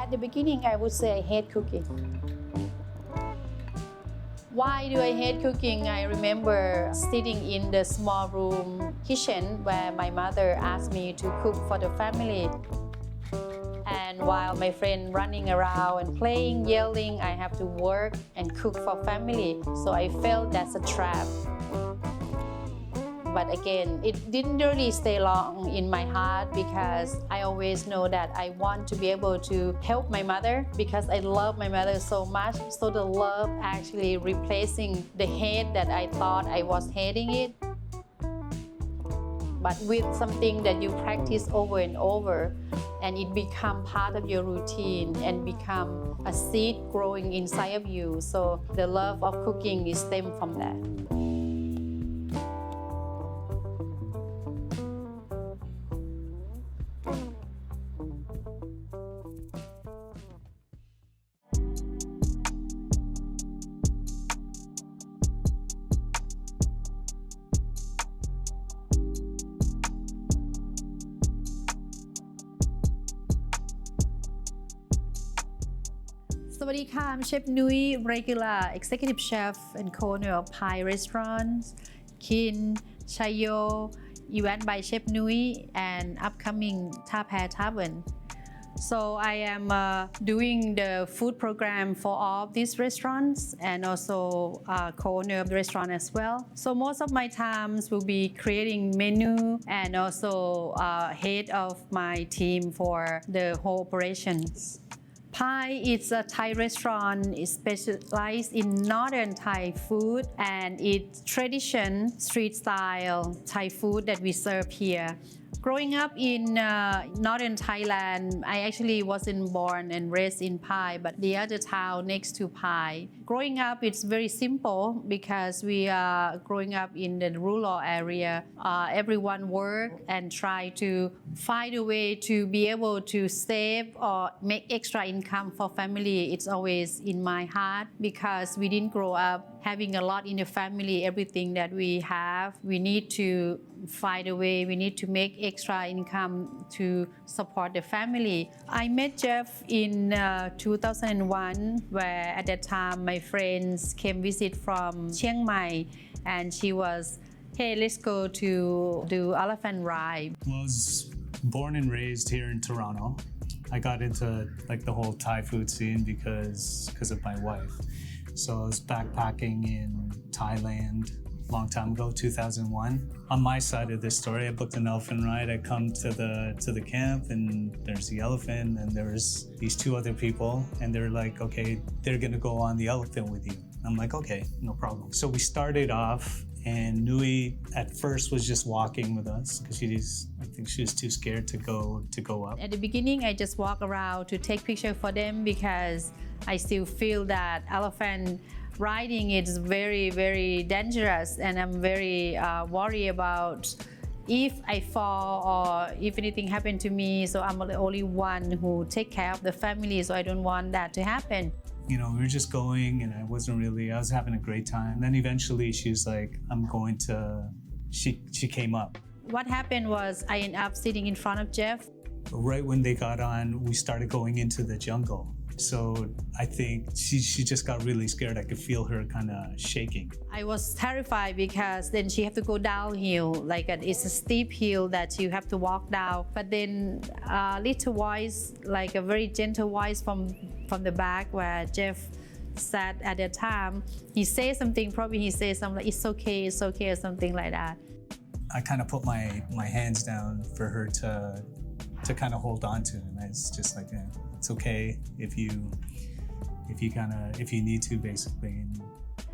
At the beginning, I would say I hate cooking. Why do I hate cooking? I remember sitting in the small room kitchen where my mother asked me to cook for the family. And while my friend running around and playing, yelling, I have to work and cook for family. So I felt that's a trap. But again, it didn't really stay long in my heart because I always know that I want to be able to help my mother because I love my mother so much. So the love actually replacing the hate that I thought I was hating it. But with something that you practice over and over, and it become part of your routine and become a seed growing inside of you. So the love of cooking is stemmed from that. Sawadee ka, I'm Chef Nuit Regular, Executive Chef and co-owner of Pie Restaurants, Kin, Chayo, event by Chef Nuit, and upcoming Tapair Tavern. So I am doing the food program for all of these restaurants and also co-owner of the restaurant as well. So most of my times will be creating menu and also head of my team for the whole operations. Pie is a Thai restaurant. It specializes in Northern Thai food and it's tradition, street style Thai food that we serve here. Growing up in Northern Thailand, I actually wasn't born and raised in Pai, but the other town next to Pai. Growing up, it's very simple because we are growing up in the rural area. Everyone work and try to find a way to be able to save or make extra income for family. It's always in my heart because we didn't grow up having a lot in the family. Everything that we have, we need to find a way, we need to make extra income to support the family. I met Jeff in 2001, where at that time my friends came visit from Chiang Mai and she was, hey, let's go to do elephant ride. I was born and raised here in Toronto. I got into like the whole Thai food scene because of my wife. So I was backpacking in Thailand a long time ago, 2001. On my side of this story, I booked an elephant ride. I come to the camp and there's the elephant and there's these two other people and they're like, okay, they're gonna go on the elephant with you. I'm like, okay, no problem. So we started off and Nui at first was just walking with us because I think she was too scared to go up. At the beginning, I just walk around to take picture for them because I still feel that elephant riding is very, very dangerous and I'm very worried about if I fall or if anything happened to me. So I'm the only one who take care of the family, so I don't want that to happen. You know, we were just going and I was having a great time. Then eventually she was like, she came up. What happened was I ended up sitting in front of Jeff. Right when they got on, we started going into the jungle. So I think she just got really scared. I could feel her kind of shaking. I was terrified because then she had to go downhill, like it's a steep hill that you have to walk down. But then a little voice, like a very gentle voice from the back where Jeff sat at the time, he said something, probably he said something like, it's okay, or something like that. I kind of put my hands down for her to kind of hold on to, and it's just like, it's okay if you need to, basically.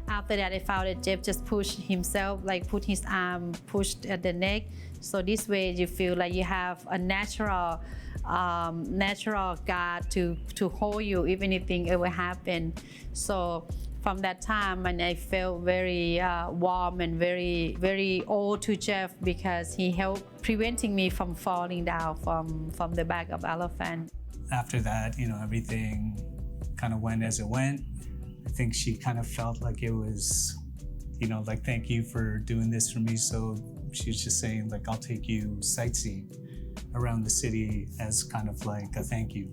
After that, I found that Jeff just pushed himself, like put his arm pushed at the neck. So this way you feel like you have a natural guard to hold you if anything ever happened. So from that time, and I felt very warm and very, very old to Jeff because he helped preventing me from falling down from the back of elephant. After that, you know, everything kind of went as it went. I think she kind of felt like it was, you know, like, thank you for doing this for me. So she was just saying, like, I'll take you sightseeing around the city as kind of like a thank you.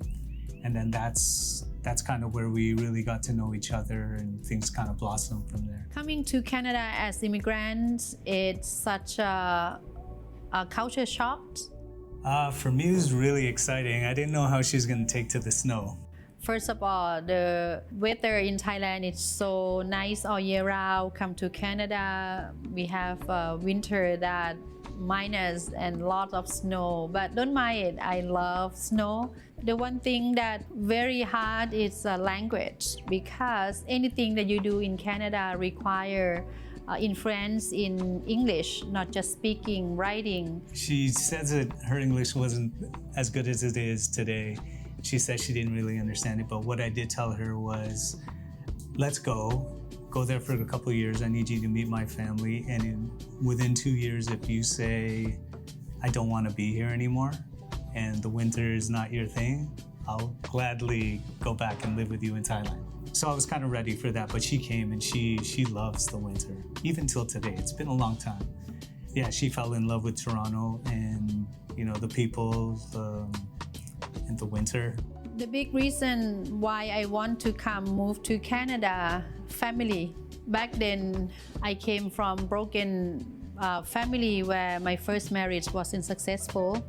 And then that's kind of where we really got to know each other, and things kind of blossomed from there. Coming to Canada as immigrants, it's such a culture shock. For me, it was really exciting. I didn't know how she was going to take to the snow. First of all, the weather in Thailand is so nice all year round. Come to Canada, we have winter that minus and lots of snow, but don't mind it. I love snow. The one thing that very hard is language, because anything that you do in Canada require influence in English, not just speaking, writing. She says that her English wasn't as good as it is today. She said she didn't really understand it, but what I did tell her was, let's go there for a couple of years. I need you to meet my family, and within 2 years, if you say, I don't want to be here anymore, and the winter is not your thing, I'll gladly go back and live with you in Thailand. So I was kind of ready for that, but she came and she loves the winter, even till today. It's been a long time. Yeah, she fell in love with Toronto and, the people, and the winter. The big reason why I want to move to Canada, family. Back then, I came from broken family where my first marriage wasn't successful.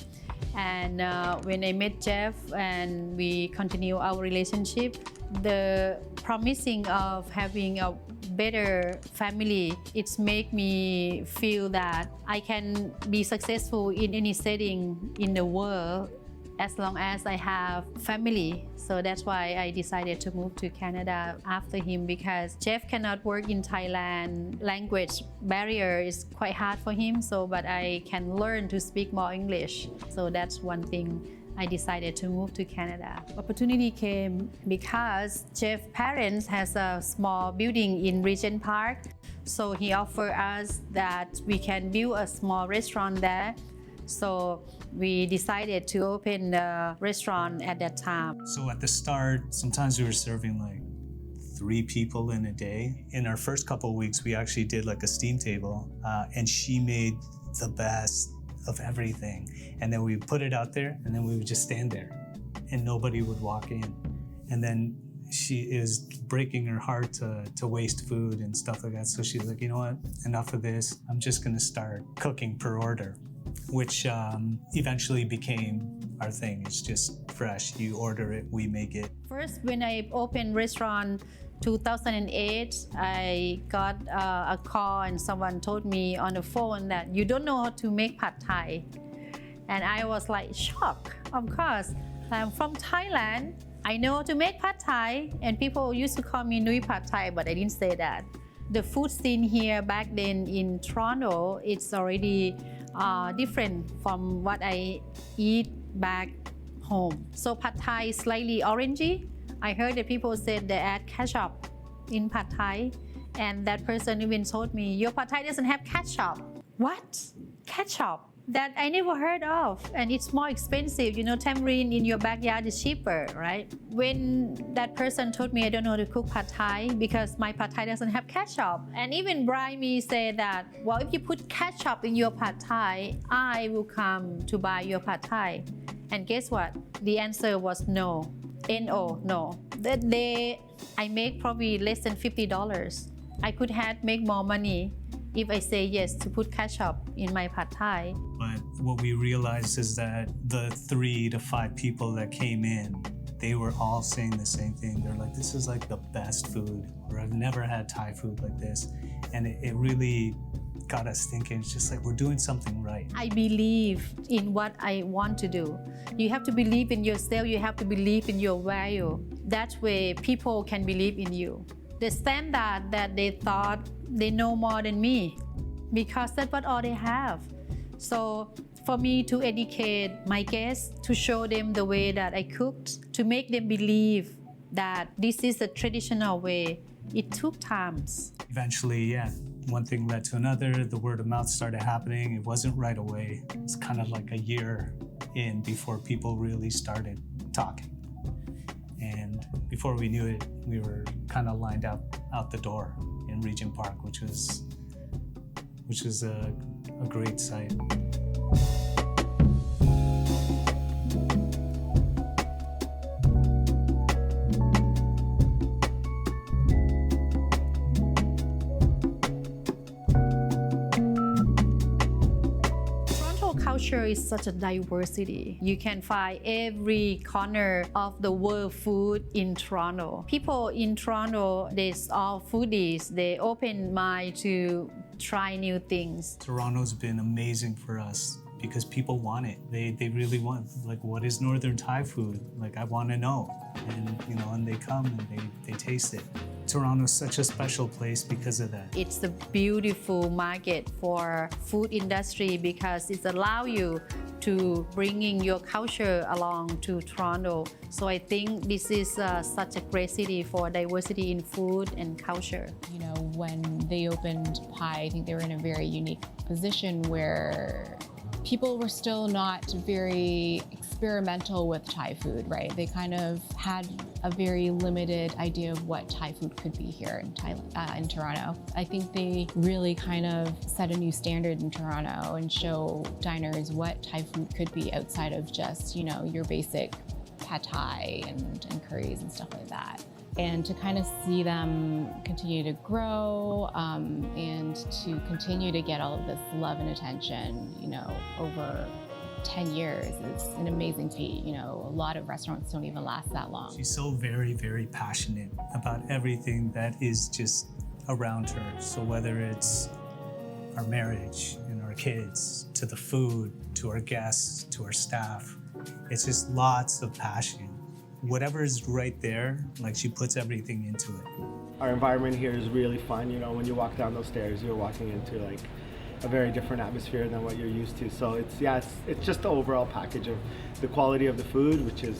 And when I met Jeff and we continue our relationship, the promising of having a better family, it's make me feel that I can be successful in any setting in the world as long as I have family. So that's why I decided to move to Canada after him, because Jeff cannot work in Thailand. Language barrier is quite hard for him, but I can learn to speak more English. So that's one thing I decided to move to Canada. Opportunity came because Jeff's parents has a small building in Regent Park. So he offered us that we can build a small restaurant there. So we decided to open the restaurant at that time. So at the start, sometimes we were serving like 3 people in a day. In our first couple of weeks, we actually did like a steam table, and she made the best of everything. And then we put it out there, and then we would just stand there, and nobody would walk in. And then she is breaking her heart to waste food and stuff like that. So she's like, you know what, enough of this. I'm just gonna start cooking per order, which eventually became our thing. It's just fresh. You order it, we make it. First, when I opened restaurant 2008, I got a call and someone told me on the phone that you don't know how to make pad Thai. And I was like shocked. Of course, I'm from Thailand. I know how to make pad Thai, and people used to call me Nuit Pad Thai, but I didn't say that. The food scene here back then in Toronto, it's already different from what I eat back home. So pad Thai is slightly orangey. I heard that people said they add ketchup in pad Thai, and that person even told me, your pad Thai doesn't have ketchup. What? Ketchup? That I never heard of, and it's more expensive. Tamarind in your backyard is cheaper, right? When that person told me I don't know how to cook pad Thai because my pad Thai doesn't have ketchup, and even Brimey said that, well, if you put ketchup in your pad Thai, I will come to buy your pad Thai. And guess what? The answer was no. N-O, no. That day, I make probably less than $50. I could have make more money if I say yes to put ketchup in my pad Thai. But what we realized is that the 3 to 5 people that came in, they were all saying the same thing. They're like, this is like the best food, or I've never had Thai food like this. And it really got us thinking. It's just like, we're doing something right. I believe in what I want to do. You have to believe in yourself. You have to believe in your value. That way people can believe in you. The standard that they thought they know more than me, because that's what all they have. So for me to educate my guests, to show them the way that I cooked, to make them believe that this is the traditional way, it took times. Eventually, yeah, one thing led to another. The word of mouth started happening. It wasn't right away. It's kind of like a year in before people really started talking. And before we knew it, we were kind of lined up out the door in Regent Park, which was a great sight. culture is such a diversity. You can find every corner of the world food in Toronto. People in Toronto, they're all foodies. They open mind to try new things. Toronto's been amazing for us because people want it. They really want, like, what is Northern Thai food? Like, I want to know. And, and they come and they taste it. Toronto's such a special place because of that. It's a beautiful market for food industry because it allows you to bringing your culture along to Toronto. So I think this is such a great city for diversity in food and culture. When they opened Pi, I think they were in a very unique position where people were still not very experimental with Thai food, right? They kind of had a very limited idea of what Thai food could be here in Thailand, in Toronto. I think they really kind of set a new standard in Toronto and show diners what Thai food could be outside of just, your basic pad Thai and curries and stuff like that. And to kind of see them continue to grow and to continue to get all of this love and attention, over 10 years is an amazing feat. A lot of restaurants don't even last that long. She's so very, very passionate about everything that is just around her. So whether it's our marriage and our kids, to the food, to our guests, to our staff, it's just lots of passion. Whatever is right there, like, she puts everything into it. Our environment here is really fun. When you walk down those stairs, you're walking into like a very different atmosphere than what you're used to. So it's just the overall package of the quality of the food, which is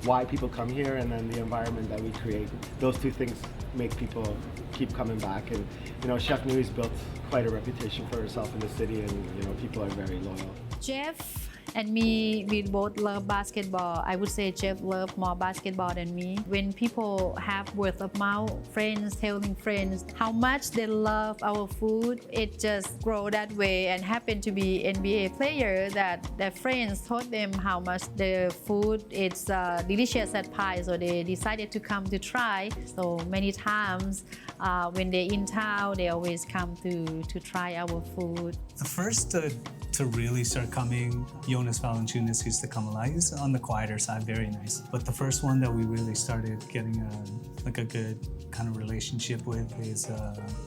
why people come here, and then the environment that we create. Those two things make people keep coming back. And Chef Nuit's built quite a reputation for herself in the city, and people are very loyal. Jeff and me, we both love basketball. I would say Jeff loves more basketball than me. When people have word of mouth, friends telling friends how much they love our food, it just grow that way, and happen to be NBA player that their friends told them how much the food is delicious at Pi, so they decided to come to try. So many times when they're in town, they always come to try our food. The first to really start coming, Jonas Valanciunas used to come a lot. He's on the quieter side, very nice. But the first one that we really started getting a good kind of relationship with is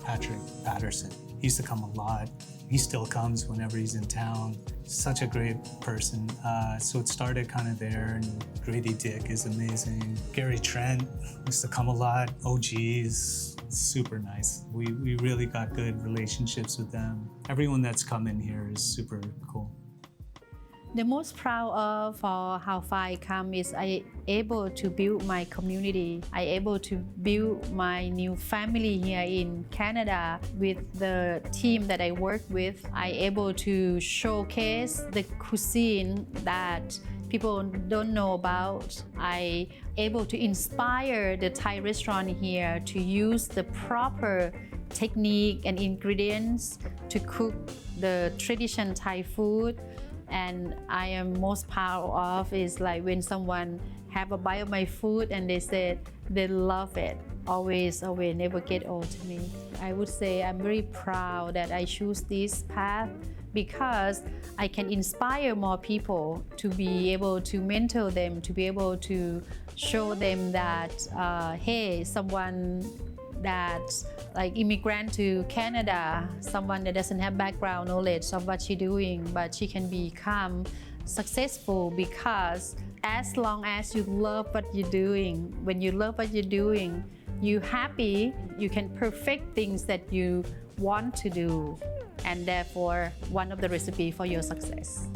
Patrick Patterson. He used to come a lot. He still comes whenever he's in town. Such a great person. So it started kind of there, and Grady Dick is amazing. Gary Trent used to come a lot. OGs, super nice. We really got good relationships with them. Everyone that's come in here is super cool. The most proud of for how far I come is I able to build my community. I able to build my new family here in Canada with the team that I work with. I able to showcase the cuisine that people don't know about. I able to inspire the Thai restaurant here to use the proper technique and ingredients to cook the traditional Thai food. And I am most proud of is like when someone have a bite of my food and they said they love it. Always, never get old to me. I would say I'm very proud that I choose this path because I can inspire more people to be able to mentor them, to be able to show them that, hey, someone that's like immigrant to Canada, someone that doesn't have background knowledge of what she's doing, but she can become successful because as long as you love what you're doing, when you love what you're doing, you're happy, you can perfect things that you want to do, and therefore one of the recipes for your success.